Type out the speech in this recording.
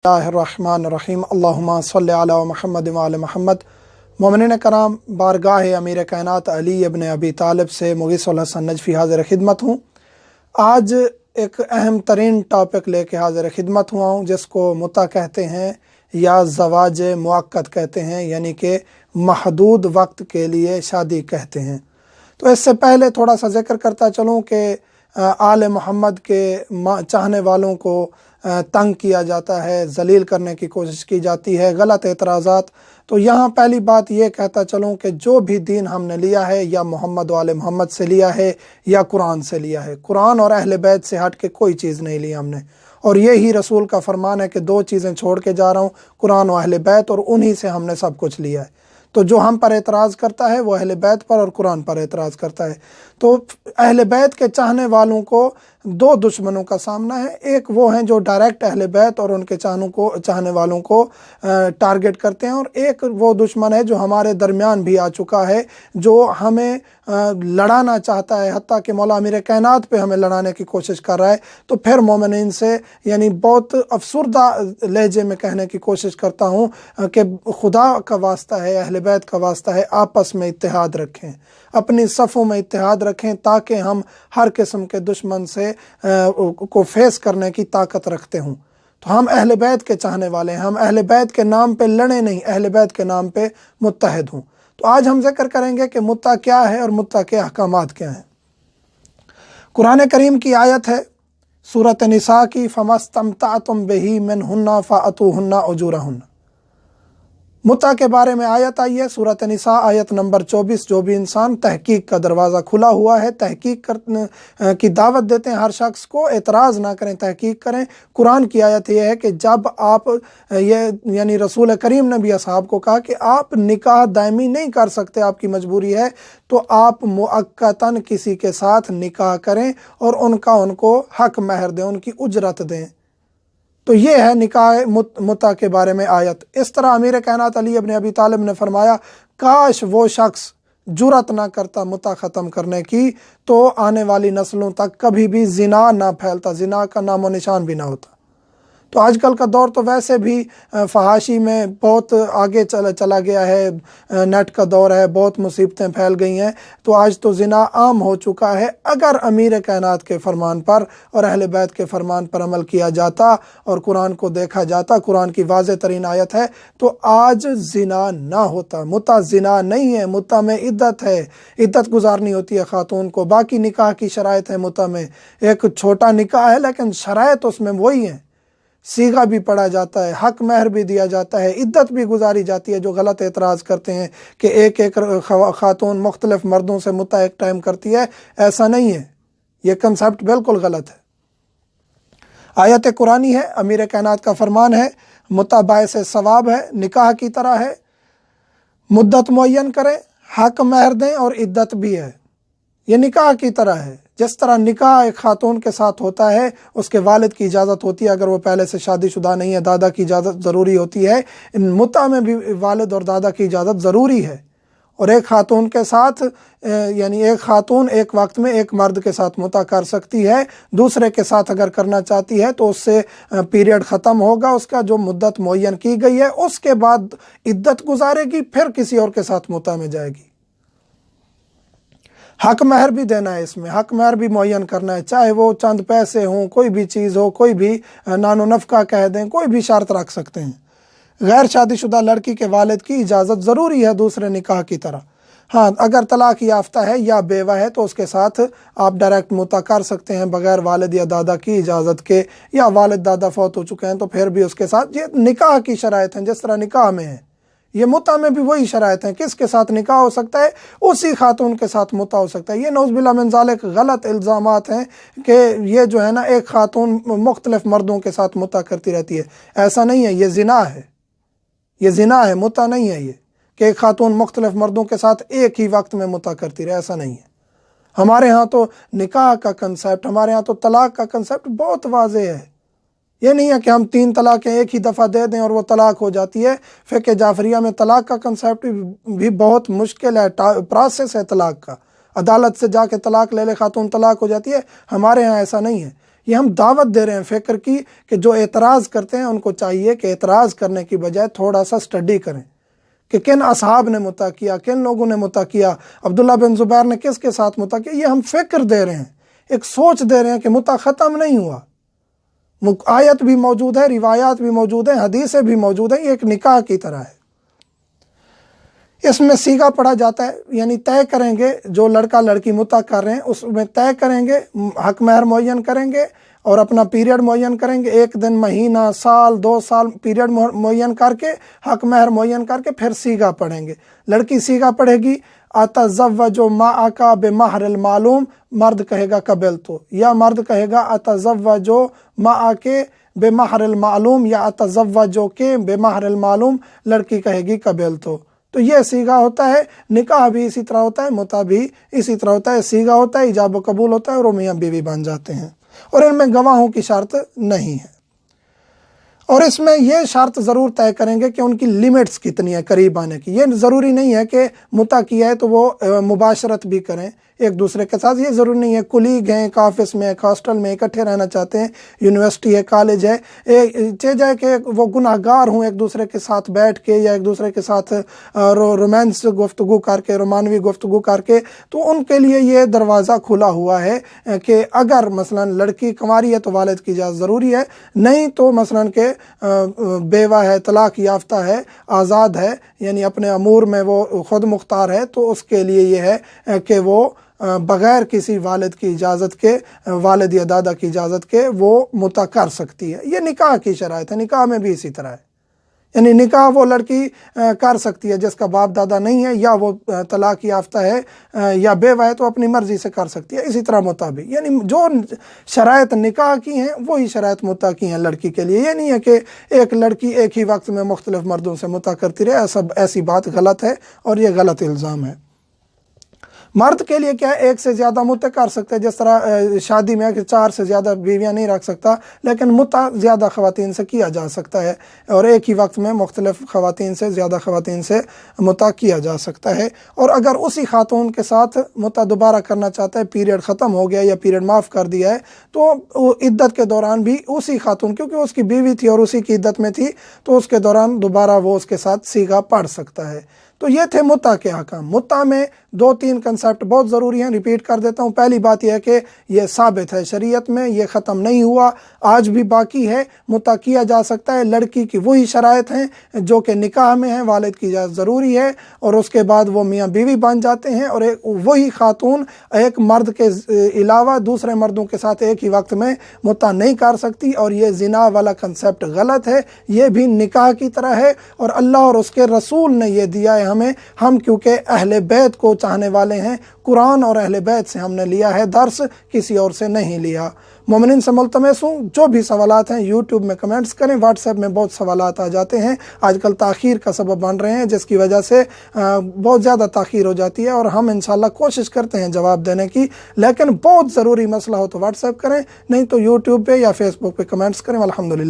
اللہ الرحمن الرحیم اللہم صلی علی محمد وعلی محمد۔ مومنین کرام، بارگاہ امیر کائنات علی ابن ابی طالب سے مغیث الحسن نجفی حاضر خدمت ہوں۔ آج ایک اہم ترین ٹاپک لے کے حاضر خدمت ہوا ہوں، جس کو متع کہتے ہیں یا زواج مؤقت کہتے ہیں، یعنی کہ محدود وقت کے لیے شادی کہتے ہیں۔ تو اس سے پہلے تھوڑا سا ذکر کرتا چلوں کہ آل محمد کے چاہنے والوں کو تنگ کیا جاتا ہے، ذلیل کرنے کی کوشش کی جاتی ہے، غلط اعتراضات۔ تو یہاں پہلی بات یہ کہتا چلوں کہ جو بھی دین ہم نے لیا ہے یا محمد و آل محمد سے لیا ہے یا قرآن سے لیا ہے، قرآن اور اہل بیت سے ہٹ کے کوئی چیز نہیں لی ہم نے۔ اور یہی رسول کا فرمان ہے کہ دو چیزیں چھوڑ کے جا رہا ہوں، قرآن و اہل بیت، اور انہی سے ہم نے سب کچھ لیا ہے۔ تو جو ہم پر اعتراض کرتا ہے وہ اہل بیت پر اور قرآن پر اعتراض کرتا ہے۔ تو اہل بیت کے چاہنے والوں کو دو دشمنوں کا سامنا ہے۔ ایک وہ ہیں جو ڈائریکٹ اہل بیت اور ان کے چاہنے والوں کو ٹارگٹ کرتے ہیں، اور ایک وہ دشمن ہے جو ہمارے درمیان بھی آ چکا ہے، جو ہمیں لڑانا چاہتا ہے، حتیٰ کہ مولا امیر کائنات پہ ہمیں لڑانے کی کوشش کر رہا ہے۔ تو پھر مومنین سے یعنی بہت افسردہ لہجے میں کہنے کی کوشش کرتا ہوں کہ خدا کا واسطہ ہے، اہل بیت کا واسطہ ہے، آپس میں اتحاد رکھیں، اپنی صفوں میں اتحاد رکھیں، تاکہ ہم ہر قسم کے دشمن سے کو فیس کرنے کی طاقت رکھتے ہوں۔ تو ہم اہل بیت کے چاہنے والے ہیں، ہم اہل بیت کے نام پہ لڑیں نہیں، اہل بیت کے نام پہ متحد ہوں۔ تو آج ہم ذکر کریں گے کہ متع کیا ہے اور متع کے احکامات کیا ہیں۔ قرآن کریم کی آیت ہے سورۃ نساء کی، فَمَا اسْتَمْتَعْتُمْ بِهِ مِنْهُنَّ فَآتُوهُنَّ أُجُورَهُنَّ۔ متع کے بارے میں آیت آئی ہے سورۃ نساء آیت نمبر 24۔ جو بھی انسان تحقیق کا دروازہ کھلا ہوا ہے، تحقیق کی دعوت دیتے ہیں ہر شخص کو، اعتراض نہ کریں، تحقیق کریں۔ قرآن کی آیت یہ ہے کہ جب آپ یعنی رسول کریم نے بھی اصحاب کو کہا کہ آپ نکاح دائمی نہیں کر سکتے، آپ کی مجبوری ہے، تو آپ مؤقتاً کسی کے ساتھ نکاح کریں اور ان کو حق مہر دیں، ان کی اجرت دیں۔ تو یہ ہے نکاح متع کے بارے میں آیت۔ اس طرح امیر کائنات علی ابن ابی طالب نے فرمایا، کاش وہ شخص جرأت نہ کرتا متع ختم کرنے کی، تو آنے والی نسلوں تک کبھی بھی زنا نہ پھیلتا، زنا کا نام و نشان بھی نہ ہوتا۔ تو آج کل کا دور تو ویسے بھی فحاشی میں بہت آگے چلا گیا ہے، نیٹ کا دور ہے، بہت مصیبتیں پھیل گئی ہیں۔ تو آج تو زنا عام ہو چکا ہے۔ اگر امیر کائنات کے فرمان پر اور اہل بیت کے فرمان پر عمل کیا جاتا اور قرآن کو دیکھا جاتا، قرآن کی واضح ترین آیت ہے، تو آج زنا نہ ہوتا۔ متع زنا نہیں ہے، متع میں عدت ہے، عدت گزارنی ہوتی ہے خاتون کو۔ باقی نکاح کی شرائط ہے متع میں، ایک چھوٹا نکاح ہے لیکن شرائط اس میں وہی ہیں۔ صیغہ بھی پڑھا جاتا ہے، حق مہر بھی دیا جاتا ہے، عدت بھی گزاری جاتی ہے۔ جو غلط اعتراض کرتے ہیں کہ ایک خاتون مختلف مردوں سے متع ایک ٹائم کرتی ہے، ایسا نہیں ہے، یہ کنسپٹ بالکل غلط ہے۔ آیت قرآنی ہے، امیر کائنات کا فرمان ہے، متع باعث ثواب ہے، نکاح کی طرح ہے، مدت معین کریں، حق مہر دیں اور عدت بھی ہے۔ یہ نکاح کی طرح ہے۔ جس طرح نکاح ایک خاتون کے ساتھ ہوتا ہے، اس کے والد کی اجازت ہوتی ہے، اگر وہ پہلے سے شادی شدہ نہیں ہے، دادا کی اجازت ضروری ہوتی ہے، متع میں بھی والد اور دادا کی اجازت ضروری ہے۔ اور ایک خاتون کے ساتھ یعنی ایک خاتون ایک وقت میں ایک مرد کے ساتھ متع کر سکتی ہے، دوسرے کے ساتھ اگر کرنا چاہتی ہے تو اس سے پیریڈ ختم ہوگا، اس کا جو مدت معین کی گئی ہے، اس کے بعد عدت گزارے گی، پھر کسی اور کے ساتھ متع میں جائے گی۔ حق مہر بھی دینا ہے، اس میں حق مہر بھی معین کرنا ہے، چاہے وہ چند پیسے ہوں، کوئی بھی چیز ہو، کوئی بھی نان و نفقہ کہہ دیں، کوئی بھی شرط رکھ سکتے ہیں۔ غیر شادی شدہ لڑکی کے والد کی اجازت ضروری ہے دوسرے نکاح کی طرح۔ ہاں، اگر طلاق یافتہ ہے یا بیوہ ہے تو اس کے ساتھ آپ ڈائریکٹ متع کر سکتے ہیں بغیر والد یا دادا کی اجازت کے، یا والد دادا فوت ہو چکے ہیں تو پھر بھی اس کے ساتھ۔ یہ نکاح کی شرائط ہیں، جس طرح نکاح میں ہے، یہ متع میں بھی وہی شرائط ہیں۔ کس کے ساتھ نکاح ہو سکتا ہے؟ اسی خاتون کے ساتھ متع ہو سکتا ہے۔ یہ نعوذ باللہ من ذالک غلط الزامات ہیں کہ یہ جو ہے نا ایک خاتون مختلف مردوں کے ساتھ متع کرتی رہتی ہے، ایسا نہیں ہے، یہ زنا ہے، یہ زنا ہے، متع نہیں ہے یہ کہ ایک خاتون مختلف مردوں کے ساتھ ایک ہی وقت میں متع کرتی رہے، ایسا نہیں ہے۔ ہمارے ہاں تو نکاح کا کنسیپٹ، ہمارے ہاں تو طلاق کا کنسیپٹ بہت واضح ہے۔ یہ نہیں ہے کہ ہم 3 طلاقیں ایک ہی دفعہ دے دیں اور وہ طلاق ہو جاتی ہے۔ فقہ جعفریہ میں طلاق کا کنسیپٹ بھی بہت مشکل ہے، پروسیس ہے طلاق کا۔ عدالت سے جا کے طلاق لے لے خاتون، طلاق ہو جاتی ہے۔ ہمارے ہاں ایسا نہیں ہے، یہ ہم دعوت دے رہے ہیں فکر کی کہ جو اعتراض کرتے ہیں ان کو چاہیے کہ اعتراض کرنے کی بجائے تھوڑا سا اسٹڈی کریں کہ کن اصحاب نے متع کیا، کن لوگوں نے متع کیا، عبداللہ بن زبیر نے کس کے ساتھ متع کیا۔ یہ ہم فکر دے رہے ہیں، ایک سوچ دے رہے ہیں کہ متع ختم نہیں ہوا، آیت بھی موجود ہے، روایات بھی موجود ہیں، حدیثیں بھی موجود ہیں، یہ ایک نکاح کی طرح ہے۔ اس میں سیغہ پڑھا جاتا ہے، یعنی طے کریں گے، جو لڑکا لڑکی متع کر رہے ہیں اس میں طے کریں گے، حق مہر معین کریں گے اور اپنا پیریڈ معین کریں گے، 1 دن، مہینہ، سال، 2 سال پیریڈ معین کر کے، حق مہر معین کر کے پھر سیغہ پڑھیں گے۔ لڑکی سیغہ پڑھے گی اتزوج معک بمہر المعلوم، مرد کہے گا قبلت، یا مرد کہے گا اتزوج معک بمہر المعلوم یا اتزوجک بمہر المعلوم، لڑکی کہے گی قبلت۔ تو یہ سیغہ ہوتا ہے، نکاح بھی اسی طرح ہوتا ہے، متع بھی اسی طرح ہوتا ہے، سیغہ ہوتا ہے، ایجاب و قبول ہوتا ہے اور وہ میاں بیوی بن جاتے ہیں، اور ان میں گواہوں کی شرط نہیں ہے۔ اور اس میں یہ شرط ضرور طے کریں گے کہ ان کی لیمٹس کتنی ہے قریب آنے کی۔ یہ ضروری نہیں ہے کہ متع کیا ہے تو وہ مباشرت بھی کریں ایک دوسرے کے ساتھ، یہ ضروری نہیں ہے۔ کلیگ ہیں، ایک آفس میں، ایک ہاسٹل میں اکٹھے رہنا چاہتے ہیں، یونیورسٹی ہے، کالج ہے، چاہے جائے کہ وہ گناہ گار ہوں ایک دوسرے کے ساتھ بیٹھ کے یا ایک دوسرے کے ساتھ رومانس گفتگو کر کے، رومانوی گفتگو کر کے، تو ان کے لیے یہ دروازہ کھلا ہوا ہے کہ اگر مثلا لڑکی کنواری ہے تو والد کی اجازت ضروری ہے، نہیں تو مثلا کہ بیوہ ہے، طلاق یافتہ ہے، آزاد ہے، یعنی اپنے امور میں وہ خود مختار ہے، تو اس کے لیے یہ ہے کہ وہ بغیر کسی والد کی اجازت کے، والد یا دادا کی اجازت کے، وہ متع کر سکتی ہے۔ یہ نکاح کی شرائط ہے، نکاح میں بھی اسی طرح ہے، یعنی نکاح وہ لڑکی کر سکتی ہے جس کا باپ دادا نہیں ہے، یا وہ طلاق یافتہ ہے یا بیوہ ہے تو اپنی مرضی سے کر سکتی ہے، اسی طرح متع بھی، یعنی جو شرائط نکاح کی ہیں وہی شرائط متع کی ہیں لڑکی کے لیے۔ یہ نہیں ہے کہ ایک لڑکی ایک ہی وقت میں مختلف مردوں سے متع کرتی رہے، ایسی بات غلط ہے اور یہ غلط الزام ہے۔ مرد کے لیے کیا ہے، ایک سے زیادہ متع کر سکتے ہیں، جس طرح شادی میں کہ 4 سے زیادہ بیویاں نہیں رکھ سکتا، لیکن متع زیادہ خواتین سے کیا جا سکتا ہے، اور ایک ہی وقت میں مختلف خواتین سے، زیادہ خواتین سے متع کیا جا سکتا ہے۔ اور اگر اسی خاتون کے ساتھ متع دوبارہ کرنا چاہتا ہے، پیریڈ ختم ہو گیا یا پیریڈ معاف کر دیا ہے، تو عدت کے دوران بھی اسی خاتون، کیونکہ اس کی بیوی تھی اور اسی کی عدت میں تھی، تو اس کے دوران دوبارہ وہ اس کے ساتھ سیغہ پڑھ سکتا ہے۔ تو یہ تھے متع کے احکام۔ متع میں 2-3 کنسیپٹ بہت ضروری ہیں، ریپیٹ کر دیتا ہوں۔ پہلی بات یہ ہے کہ یہ ثابت ہے شریعت میں، یہ ختم نہیں ہوا، آج بھی باقی ہے، متع کیا جا سکتا ہے۔ لڑکی کی وہی شرائط ہیں جو کہ نکاح میں ہیں، والد کی اجازت ضروری ہے، اور اس کے بعد وہ میاں بیوی بن جاتے ہیں، اور وہی خاتون ایک مرد کے علاوہ دوسرے مردوں کے ساتھ ایک ہی وقت میں متع نہیں کر سکتی، اور یہ زنا والا کنسیپٹ غلط ہے، یہ بھی نکاح کی طرح ہے، اور اللہ اور اس کے رسول نے یہ دیا ہے ہمیں، ہم کیونکہ اہل بیت کو چاہنے والے ہیں، قرآن اور اہل بیت سے ہم نے لیا ہے درس، کسی اور سے نہیں لیا۔ مومنین سے ملتمس ہوں، جو بھی سوالات ہیں یوٹیوب میں کمنٹس کریں، واٹس ایپ میں بہت سوالات آ جاتے ہیں، آج کل تاخیر کا سبب بن رہے ہیں، جس کی وجہ سے بہت زیادہ تاخیر ہو جاتی ہے، اور ہم انشاءاللہ کوشش کرتے ہیں جواب دینے کی، لیکن بہت ضروری مسئلہ ہو تو واٹس ایپ کریں، نہیں تو یوٹیوب پہ یا فیس بک پہ کمنٹس کریں۔ الحمدللہ۔